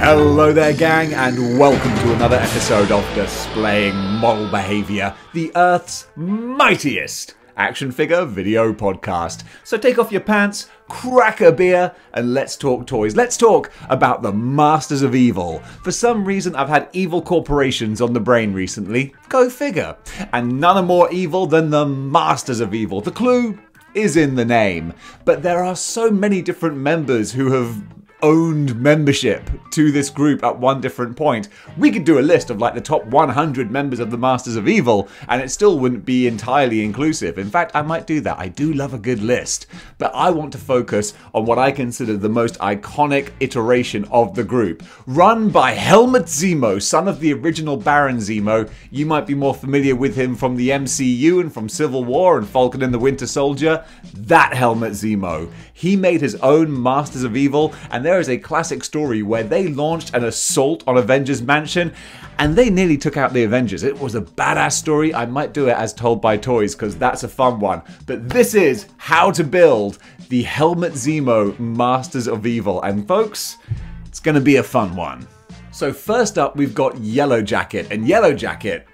Hello there gang, and welcome to another episode of Displaying Model Behaviour, the Earth's mightiest action figure video podcast. So take off your pants, crack a beer, and let's talk toys. Let's talk about the Masters of Evil. For some reason I've had evil corporations on the brain recently. Go figure. And none are more evil than the Masters of Evil. The clue is in the name. But there are so many different members who have owned membership to this group at one different point. We could do a list of like the top 100 members of the Masters of Evil and it still wouldn't be entirely inclusive. In fact, I might do that. I do love a good list. But I want to focus on what I consider the most iconic iteration of the group. Run by Helmut Zemo, son of the original Baron Zemo. You might be more familiar with him from the MCU and from Civil War and Falcon and the Winter Soldier. That Helmut Zemo. He made his own Masters of Evil, and there is a classic story where they launched an assault on Avengers Mansion and they nearly took out the Avengers. It was a badass story. I might do it as told by toys because that's a fun one. But this is how to build the Helmut Zemo Masters of Evil. And folks, it's going to be a fun one. So first up, we've got Yellow Jacket. And Yellow Jacket,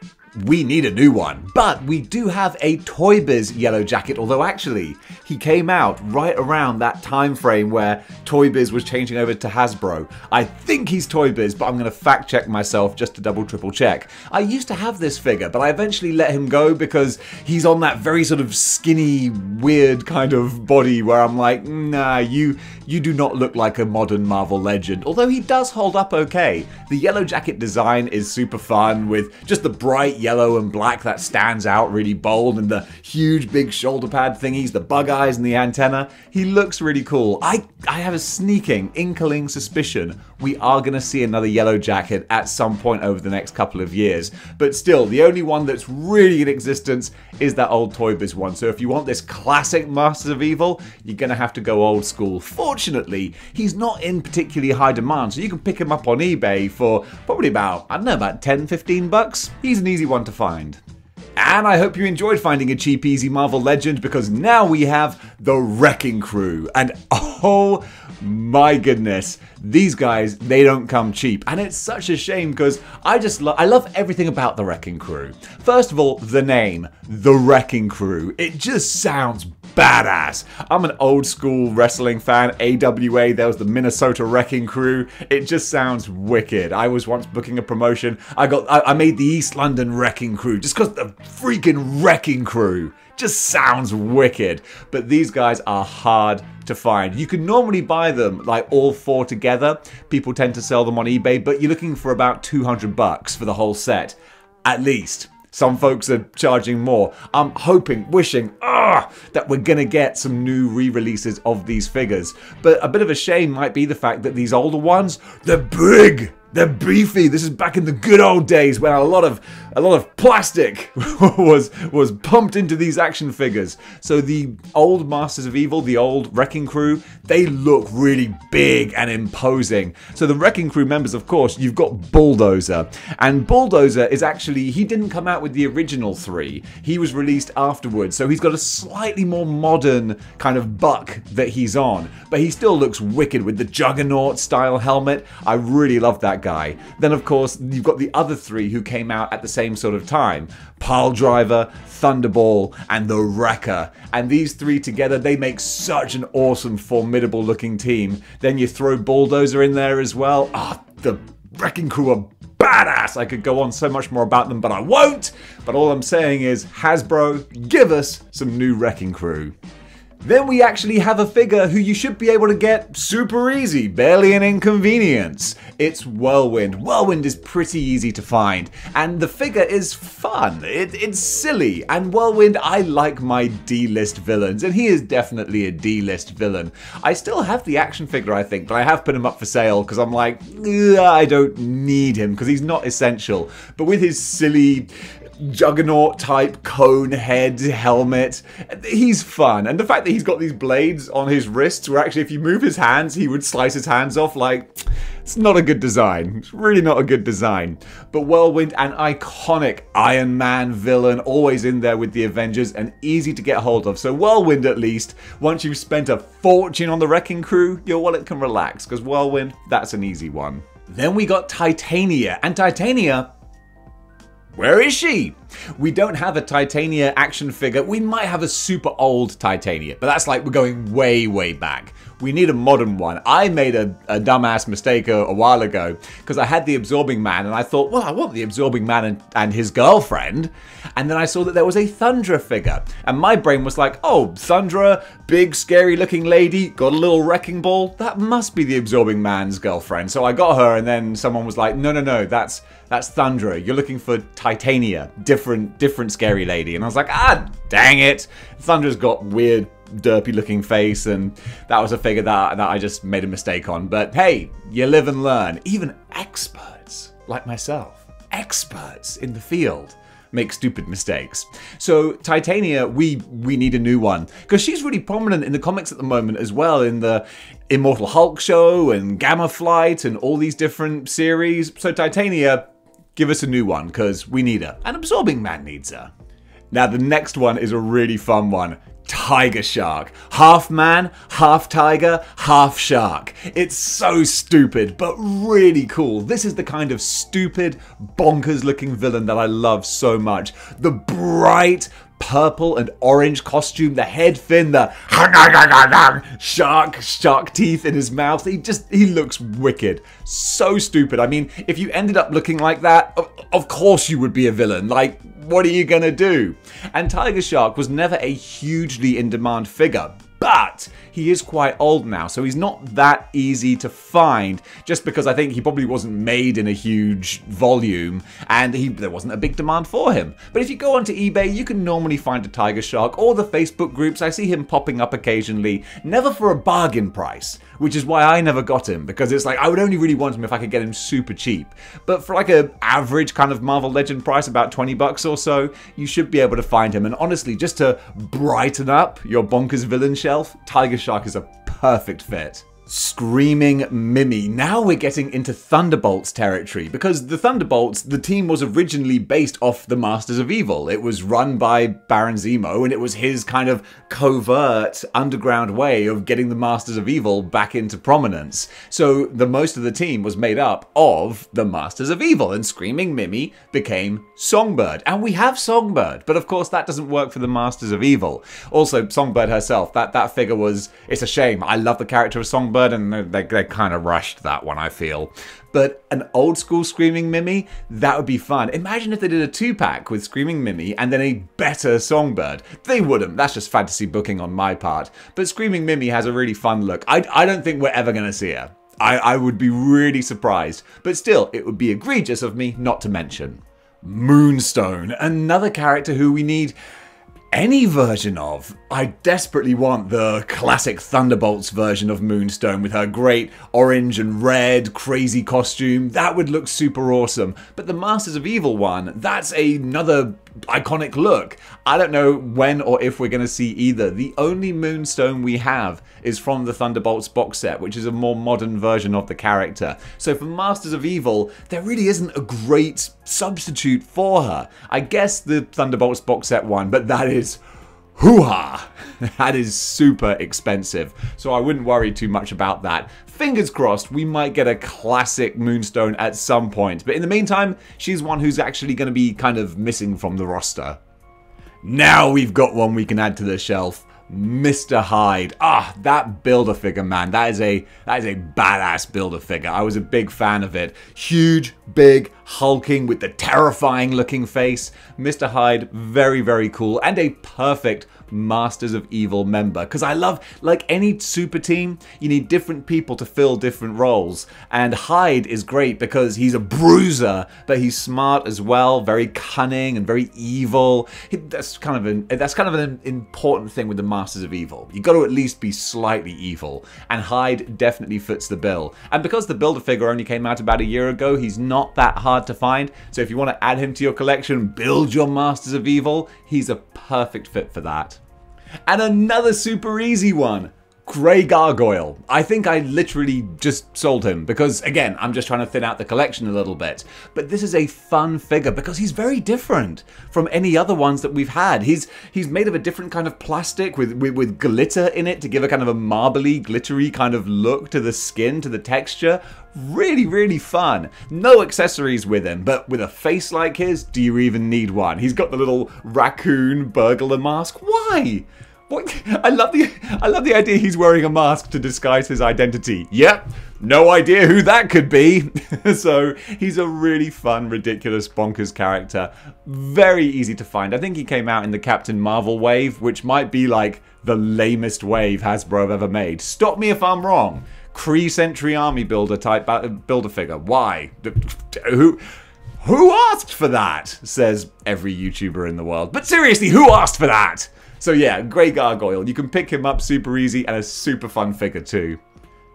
we need a new one, but we do have a Toy Biz Yellow Jacket, although actually he came out right around that time frame where Toy Biz was changing over to Hasbro. I think he's Toy Biz, but I'm going to fact check myself just to double triple check. I used to have this figure, but I eventually let him go because he's on that very sort of skinny, weird kind of body where I'm like, nah, you do not look like a modern Marvel legend, although he does hold up okay. The Yellow Jacket design is super fun with just the bright yellow and black that stands out really bold and the huge big shoulder pad thingies, the bug eyes and the antenna. He looks really cool. I have a sneaking, inkling suspicion we are going to see another Yellow Jacket at some point over the next couple of years. But still, the only one that's really in existence is that old Toy Biz one. So if you want this classic Masters of Evil, you're going to have to go old school. Fortunately, he's not in particularly high demand, so you can pick him up on eBay for probably about, I don't know, about 10, 15 bucks. He's an easy one to find. And I hope you enjoyed finding a cheap, easy Marvel legend, because now we have the Wrecking Crew. And oh my goodness, these guys, they don't come cheap. And it's such a shame because I love everything about the Wrecking Crew. First of all, the name, the Wrecking Crew. It just sounds badass. I'm an old school wrestling fan. AWA, there was the Minnesota Wrecking Crew. It just sounds wicked. I was once booking a promotion. I made the East London Wrecking Crew just because the freaking Wrecking Crew just sounds wicked. But these guys are hard to find. You can normally buy them like all four together. People tend to sell them on eBay, but you're looking for about 200 bucks for the whole set, at least. Some folks are charging more. I'm hoping, wishing, that we're gonna get some new re-releases of these figures. But a bit of a shame might be the fact that these older ones, they're big, they're beefy. This is back in the good old days when a lot of plastic was pumped into these action figures. So the old Masters of Evil, the old Wrecking Crew, they look really big and imposing. So the Wrecking Crew members, of course, you've got Bulldozer. And Bulldozer is actually, he didn't come out with the original three. He was released afterwards. So he's got a slightly more modern kind of buck that he's on. But he still looks wicked with the Juggernaut style helmet. I really love that guy. Then, of course, you've got the other three who came out at the same sort of time. Pile Driver, Thunderball, and the Wrecker. And these three together, they make such an awesome, formidable looking team. Then you throw Bulldozer in there as well. The Wrecking Crew are badass. I could go on so much more about them, but I won't. But all I'm saying is, Hasbro, give us some new Wrecking Crew. Then we actually have a figure who you should be able to get super easy, barely an inconvenience. It's Whirlwind. Whirlwind is pretty easy to find, and the figure is fun. It's silly, and Whirlwind, I like my D-list villains, and he is definitely a D-list villain. I still have the action figure, I think, but I have put him up for sale because I'm like, I don't need him because he's not essential. But with his silly Juggernaut type cone head helmet, he's fun. And the fact that he's got these blades on his wrists where actually if you move his hands he would slice his hands off, like, it's not a good design. It's really not a good design. But Whirlwind, an iconic Iron Man villain, always in there with the Avengers and easy to get hold of. So Whirlwind, at least, once you've spent a fortune on the Wrecking Crew, your wallet can relax because Whirlwind, that's an easy one. Then we got Titania, and Titania, where is she? We don't have a Titania action figure. We might have a super old Titania, but that's like we're going way, way back. We need a modern one. I made a dumbass mistake a while ago because I had the Absorbing Man and I thought, well, I want the Absorbing Man and his girlfriend. And then I saw that there was a Thundra figure. And my brain was like, oh, Thundra, big, scary looking lady, got a little wrecking ball. That must be the Absorbing Man's girlfriend. So I got her and then someone was like, no, that's Thundra. You're looking for Titania, different scary lady. And I was like, ah, dang it. Thundra's got weird, derpy looking face, and that was a figure that I just made a mistake on. But hey, you live and learn. Even experts like myself, experts in the field, make stupid mistakes. So Titania, we need a new one because she's really prominent in the comics at the moment as well, in the Immortal Hulk show and Gamma Flight and all these different series. So Titania, give us a new one because we need her. And Absorbing Man needs her. Now the next one is a really fun one. Tiger Shark. Half man, half tiger, half shark. It's so stupid, but really cool. This is the kind of stupid, bonkers looking villain that I love so much. The bright purple and orange costume, the head fin, the shark teeth in his mouth. He looks wicked. So stupid. I mean, if you ended up looking like that, of course you would be a villain. Like, what are you gonna do? And Tiger Shark was never a hugely in-demand figure, but he is quite old now, so he's not that easy to find, just because I think he probably wasn't made in a huge volume and there wasn't a big demand for him. But if you go onto eBay, you can normally find a Tiger Shark, or the Facebook groups. I see him popping up occasionally, never for a bargain price, which is why I never got him, because it's like I would only really want him if I could get him super cheap. But for like an average kind of Marvel Legend price, about 20 bucks or so, you should be able to find him. And honestly, just to brighten up your bonkers villain shelf, Tiger Shark is a perfect fit. Screaming Mimi. Now we're getting into Thunderbolts territory, because the Thunderbolts, the team was originally based off the Masters of Evil. It was run by Baron Zemo, and it was his kind of covert underground way of getting the Masters of Evil back into prominence. So the most of the team was made up of the Masters of Evil, and Screaming Mimi became Songbird. And we have Songbird, but of course that doesn't work for the Masters of Evil. Also, Songbird herself, that figure was, it's a shame. I love the character of Songbird, and they kind of rushed that one, I feel. But an old school Screaming Mimi, that would be fun. Imagine if they did a 2-pack with Screaming Mimi and then a better Songbird. They wouldn't. That's just fantasy booking on my part. But Screaming Mimi has a really fun look. I don't think we're ever going to see her. I would be really surprised. But still, it would be egregious of me not to mention. Moonstone, another character who we need any version of. I desperately want the classic Thunderbolts version of Moonstone with her great orange and red crazy costume. That would look super awesome. But the Masters of Evil one, that's another iconic look. I don't know when or if we're going to see either. The only Moonstone we have is from the Thunderbolts box set, which is a more modern version of the character. So for Masters of Evil, there really isn't a great substitute for her. I guess the Thunderbolts box set one, but that is hoo-ha! That is super expensive, so I wouldn't worry too much about that. Fingers crossed, we might get a classic Moonstone at some point, but in the meantime, she's one who's actually going to be kind of missing from the roster. Now we've got one we can add to the shelf. Mr. Hyde. Ah, that Build-A-Figure, man. That is a badass Build-A-Figure. I was a big fan of it. Huge, big, hulking with the terrifying looking face. Mr. Hyde, very, very cool, and a perfect Masters of Evil member, because I love, like any super team, you need different people to fill different roles, and Hyde is great because he's a bruiser, but he's smart as well, very cunning and very evil. That's kind of an important thing with the Masters of Evil. You got to at least be slightly evil, and Hyde definitely fits the bill. And because the Build-A-Figure only came out about a year ago, he's not that hard to find, so if you want to add him to your collection, build your Masters of Evil, he's a perfect fit for that. And another super easy one, Grey Gargoyle. I think I literally just sold him because, again, I'm just trying to thin out the collection a little bit. But this is a fun figure because he's very different from any other ones that we've had. He's made of a different kind of plastic with glitter in it to give a kind of a marbly, glittery kind of look to the skin, to the texture. Really, really fun. No accessories with him, but with a face like his, do you even need one? He's got the little raccoon burglar mask. Why? What? I love the idea he's wearing a mask to disguise his identity. Yep, no idea who that could be. So he's a really fun, ridiculous, bonkers character. Very easy to find. I think he came out in the Captain Marvel wave, which might be like the lamest wave Hasbro have ever made. Stop me if I'm wrong. Kree Sentry Army Builder type builder figure. Why? Who asked for that? Says every YouTuber in the world. But seriously, who asked for that? So yeah, Grey Gargoyle. You can pick him up super easy and a super fun figure too.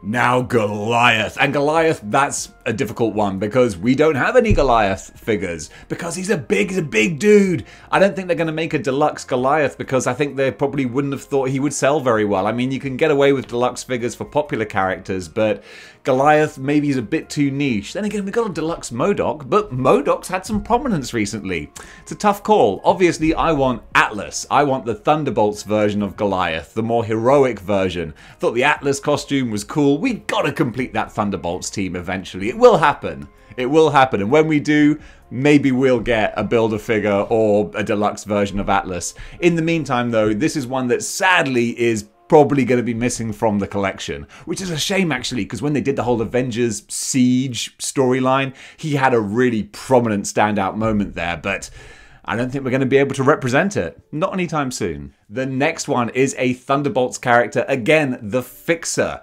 Now Goliath. And Goliath, that's a difficult one because we don't have any Goliath figures because he's a big dude. I don't think they're going to make a deluxe Goliath because I think they probably wouldn't have thought he would sell very well. I mean, you can get away with deluxe figures for popular characters, but Goliath maybe is a bit too niche. Then again, we got a deluxe MODOK, but MODOK's had some prominence recently. It's a tough call. Obviously, I want Atlas. I want the Thunderbolts version of Goliath, the more heroic version. Thought the Atlas costume was cool. We gotta complete that Thunderbolts team eventually. It will happen. It will happen. And when we do, maybe we'll get a Build-A-Figure or a deluxe version of Atlas. In the meantime, though, this is one that sadly is probably going to be missing from the collection, which is a shame actually, because when they did the whole Avengers Siege storyline, he had a really prominent standout moment there, but I don't think we're going to be able to represent it. Not anytime soon. The next one is a Thunderbolts character, again, the Fixer.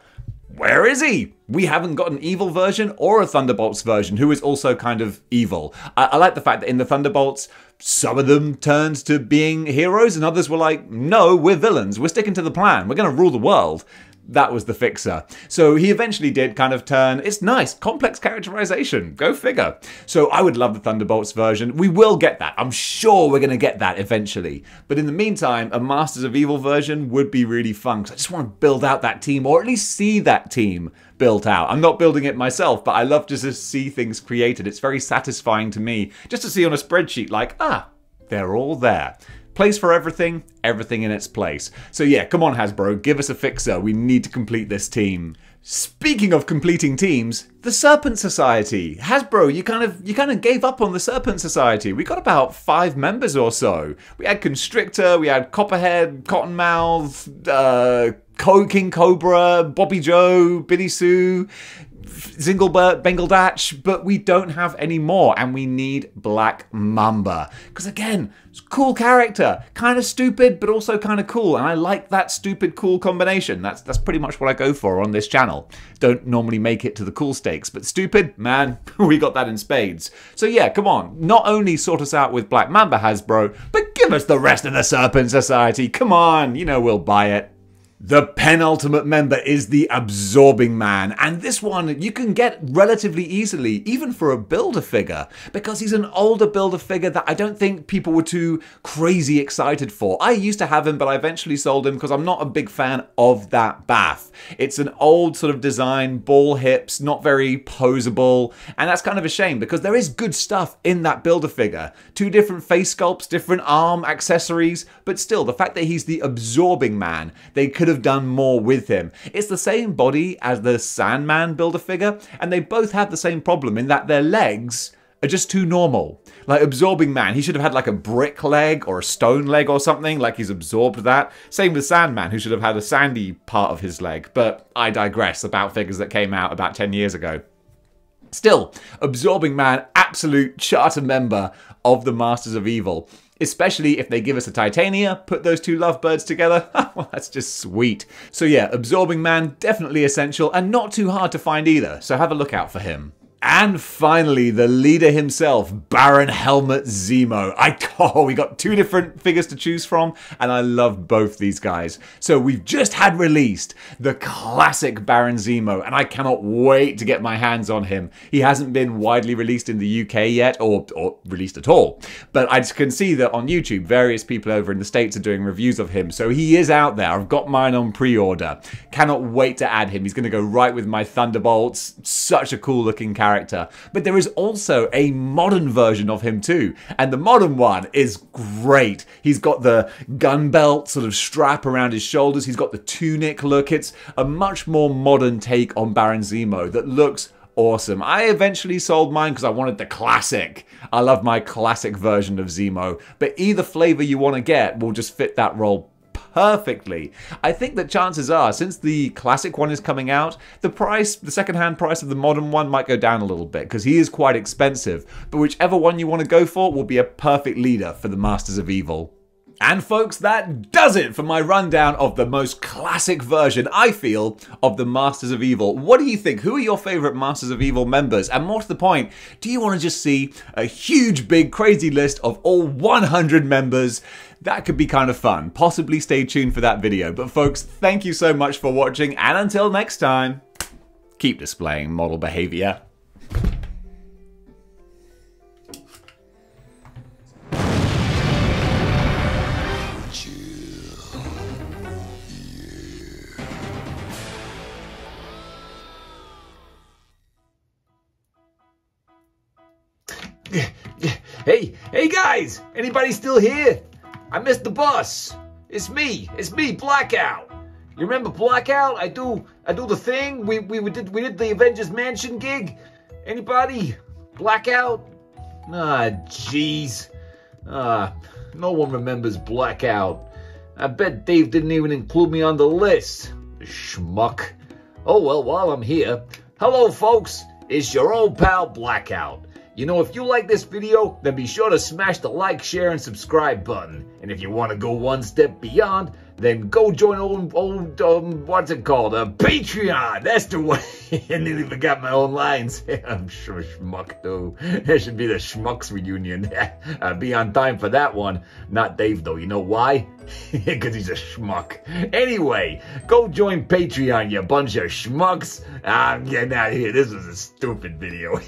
Where is he? We haven't got an evil version or a Thunderbolts version who is also kind of evil. I like the fact that in the Thunderbolts, some of them turned to being heroes and others were like, no, we're villains. We're sticking to the plan. We're going to rule the world. That was the Fixer. So he eventually did kind of turn. It's nice. Complex characterization. Go figure. So I would love the Thunderbolts version. We will get that. I'm sure we're going to get that eventually. But in the meantime, a Masters of Evil version would be really fun because I just want to build out that team or at least see that team built out. I'm not building it myself, but I love just to see things created. It's very satisfying to me just to see on a spreadsheet like, ah, they're all there. Place for everything, everything in its place. So yeah, come on Hasbro, give us a Fixer. We need to complete this team. Speaking of completing teams, the Serpent Society. Hasbro, you kind of gave up on the Serpent Society. We got about 5 members or so. We had Constrictor, we had Copperhead, Cottonmouth, King Cobra, Bobby Joe, Billy Sue, Zinglebert, Bengaldatch, but we don't have any more, and we need Black Mamba. Because again, it's a cool character, kind of stupid, but also kind of cool, and I like that stupid cool combination. That's pretty much what I go for on this channel. Don't normally make it to the cool stakes, but stupid, man, we got that in spades. So yeah, come on, not only sort us out with Black Mamba, Hasbro, but give us the rest of the Serpent Society. Come on, you know we'll buy it. The penultimate member is the Absorbing Man, and this one you can get relatively easily, even for a Build-A-Figure, because he's an older Build-A-Figure that I don't think people were too crazy excited for. I used to have him, but I eventually sold him because I'm not a big fan of that bath. It's an old sort of design, ball hips, not very poseable, and that's kind of a shame because there is good stuff in that Build-A-Figure. 2 different face sculpts, different arm accessories, but still, the fact that he's the Absorbing Man, they could have done more with him. It's the same body as the Sandman Build-A-Figure, and they both have the same problem in that their legs are just too normal. Like Absorbing Man, he should have had like a brick leg or a stone leg or something, like he's absorbed that. Same with Sandman, who should have had a sandy part of his leg, but I digress about figures that came out about 10 years ago. Still, Absorbing Man, absolute charter member of the Masters of Evil. Especially if they give us a Titania, put those 2 lovebirds together, well, that's just sweet. So yeah, Absorbing Man, definitely essential, and not too hard to find either, so have a look out for him. And finally, the leader himself, Baron Helmut Zemo. We got two different figures to choose from, and I love both these guys. So we've just had released the classic Baron Zemo, and I cannot wait to get my hands on him. He hasn't been widely released in the UK yet, or released at all. But I can see that on YouTube, various people over in the States are doing reviews of him. So he is out there. I've got mine on pre-order. Cannot wait to add him. He's going to go right with my Thunderbolts. Such a cool looking character. But there is also a modern version of him too, and the modern one is great. He's got the gun belt sort of strap around his shoulders. He's got the tunic look. It's a much more modern take on Baron Zemo that looks awesome. I eventually sold mine because I wanted the classic. I love my classic version of Zemo, but either flavor you want to get will just fit that role perfectly. I think that chances are, since the classic one is coming out, the second-hand price of the modern one might go down a little bit because he is quite expensive. But whichever one you want to go for will be a perfect leader for the Masters of Evil. And folks, that does it for my rundown of the most classic version, I feel, of the Masters of Evil. What do you think? Who are your favorite Masters of Evil members? And more to the point, do you want to just see a huge, big, crazy list of all 100 members? That could be kind of fun. Possibly stay tuned for that video. But folks, thank you so much for watching, and until next time, keep displaying model behavior. Hey guys, anybody still here? I missed the bus. It's me, Blackout. You remember Blackout? I do the thing. We did the Avengers Mansion gig. Anybody? Blackout? Ah, jeez. No one remembers Blackout. I bet Dave didn't even include me on the list. Schmuck. Oh well, while I'm here, hello folks. It's your old pal Blackout. You know, if you like this video, then be sure to smash the like, share, and subscribe button. And if you want to go one step beyond, then go join what's it called? Patreon! That's the one. I nearly forgot my own lines. I'm sure Schmuck, though. That should be the Schmucks reunion. I'll be on time for that one. Not Dave, though. You know why? Because he's a schmuck. Anyway, go join Patreon, you bunch of schmucks. I'm getting out of here. This was a stupid video.